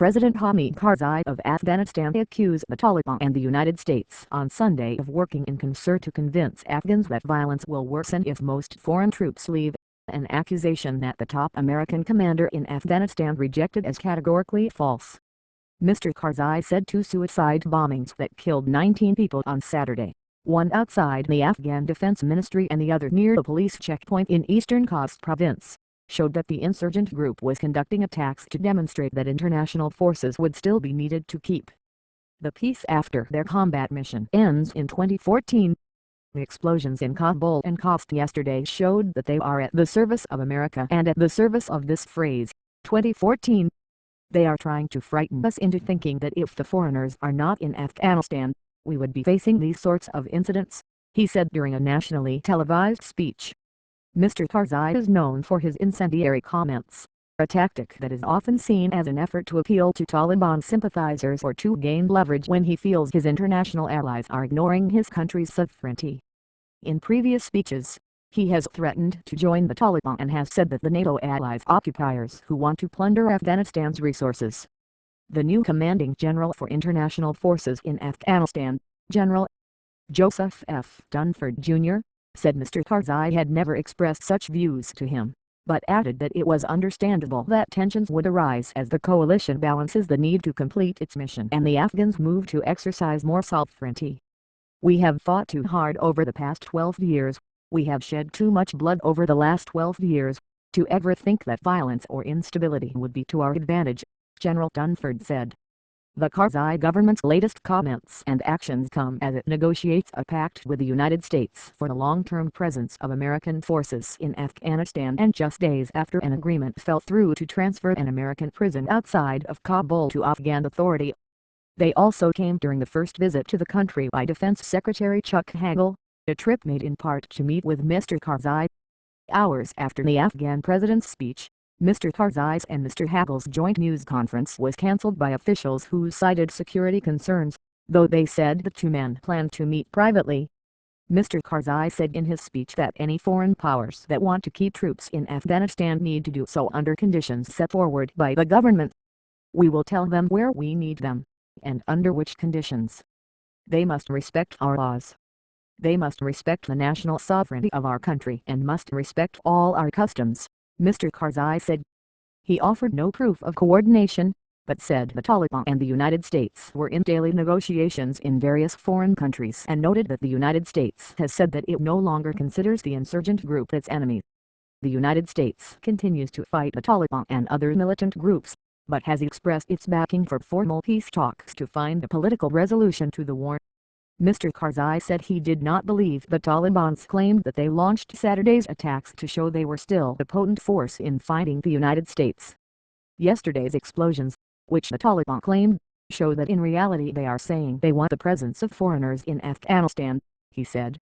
President Hamid Karzai of Afghanistan accused the Taliban and the United States on Sunday of working in concert to convince Afghans that violence will worsen if most foreign troops leave, an accusation that the top American commander in Afghanistan rejected as categorically false. Mr. Karzai said two suicide bombings that killed 19 people on Saturday, one outside the Afghan Defense Ministry and the other near a police checkpoint in eastern Khost province, showed that the insurgent group was conducting attacks to demonstrate that international forces would still be needed to keep the peace after their combat mission ends in 2014. The explosions in Kabul and Khost yesterday showed that they are at the service of America and at the service of this phrase, 2014. They are trying to frighten us into thinking that if the foreigners are not in Afghanistan, we would be facing these sorts of incidents, he said during a nationally televised speech. Mr. Karzai is known for his incendiary comments, a tactic that is often seen as an effort to appeal to Taliban sympathizers or to gain leverage when he feels his international allies are ignoring his country's sovereignty. In previous speeches, he has threatened to join the Taliban and has said that the NATO allies occupiers who want to plunder Afghanistan's resources. The new commanding general for international forces in Afghanistan, General Joseph F. Dunford Jr., said Mr. Karzai had never expressed such views to him, but added that it was understandable that tensions would arise as the coalition balances the need to complete its mission and the Afghans move to exercise more sovereignty. We have fought too hard over the past 12 years, we have shed too much blood over the last 12 years, to ever think that violence or instability would be to our advantage, General Dunford said. The Karzai government's latest comments and actions come as it negotiates a pact with the United States for the long-term presence of American forces in Afghanistan and just days after an agreement fell through to transfer an American prison outside of Kabul to Afghan authority. They also came during the first visit to the country by Defense Secretary Chuck Hagel, a trip made in part to meet with Mr. Karzai. Hours after the Afghan president's speech, Mr. Karzai's and Mr. Hagel's joint news conference was cancelled by officials who cited security concerns, though they said the two men planned to meet privately. Mr. Karzai said in his speech that any foreign powers that want to keep troops in Afghanistan need to do so under conditions set forward by the government. We will tell them where we need them, and under which conditions. They must respect our laws. They must respect the national sovereignty of our country and must respect all our customs, Mr. Karzai said. He offered no proof of coordination, but said the Taliban and the United States were in daily negotiations in various foreign countries and noted that the United States has said that it no longer considers the insurgent group its enemy. The United States continues to fight the Taliban and other militant groups, but has expressed its backing for formal peace talks to find a political resolution to the war. Mr. Karzai said he did not believe the Taliban's claim that they launched Saturday's attacks to show they were still a potent force in fighting the United States. Yesterday's explosions, which the Taliban claimed, show that in reality they are saying they want the presence of foreigners in Afghanistan, he said.